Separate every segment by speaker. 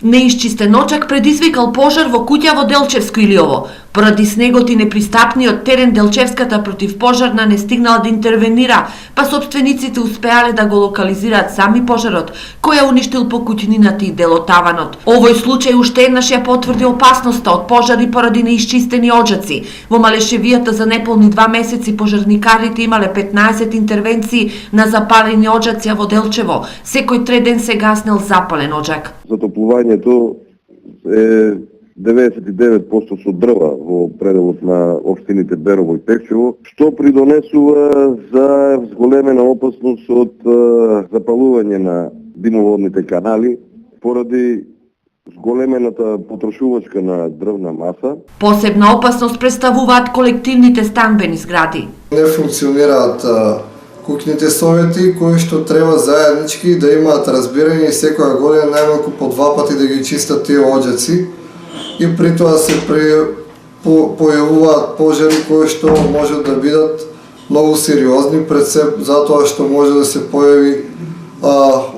Speaker 1: Неисчистен оджак предизвикал пожар во куќа во Делчевско Илиово. Поради снегот и непристапниот терен Делчевската противпожарна не стигнала да интервенира, па собствениците успеале да го локализираат сами пожарот, кој ја уништил покуќнината и делотаванот. Овој случај уште еднаш ја потврди опасноста од пожари поради неисчистени оджаци. Во Малешевијата за неполни 2 месеци пожарникарите имале 15 интервенции на запалени оджаци во Делчево. Секој 3 ден се гаснел запален оджак.
Speaker 2: Затоплувањето е 99% со дрва во пределот на општините Берово и Пекчево, што придонесува за зголемена опасност од запалување на димоводните канали поради зголемената потрошувачка на дрвна маса.
Speaker 1: Посебна опасност представуваат колективните станбени згради.
Speaker 3: Не функционираат куќните совети кои што треба заеднички да имаат разбирање и секоја година најмалку по 2 пати да ги чистат тие оджаци и при тоа се појавуваат пожари кои што можат да бидат многу сериозни пред се затоа што може да се појави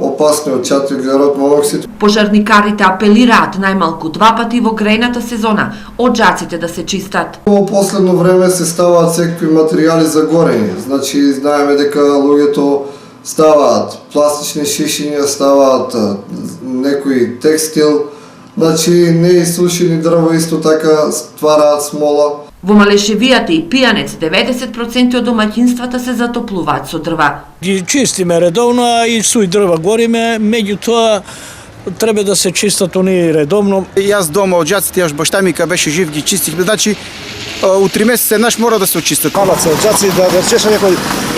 Speaker 3: опасниот чад углерод моноксид.
Speaker 1: Пожарникарите апелираат најмалку 2 пати во грејната сезона оджаците да се чистат.
Speaker 3: Во последно време се ставаат секакви материјали за горење. Значи знаеме дека луѓето ставаат пластични шишиња, ставаат некој текстил, значи неисушени дрва исто така ствараат смола.
Speaker 1: Во Малешевијата и Пијанец 90% од домаќинствата се затоплуваат со дрва.
Speaker 4: Ги чистиме редовно, а и суј дрва гориме, меѓутоа треба да се чистат они редовно.
Speaker 5: Јас дома оджаците, јаш башта ми кога беше жив ги чистихме, значи у 3 месеца еднаш мора да се очистат.
Speaker 6: Палаце оджаци да чеша некој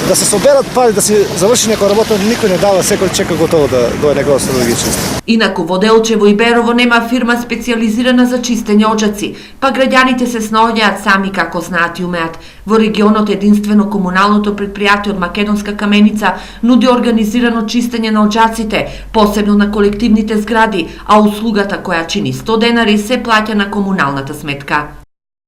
Speaker 6: да се соберат пари да се заврши некоја работа, никој не дава, секој чека готово да дојде некој да ги чисти.
Speaker 1: Инаку во Делчево и Берово нема фирма специјализирана за чистење оджаци, па граѓаните се снаоѓаат сами како знаат и умеат. Во регионот единствено комуналното предпријатие од Македонска каменица нуди организирано чистење на оджаците, посебно на колективните згради, а услугата која чини 100 денари се плаќа на комуналната сметка.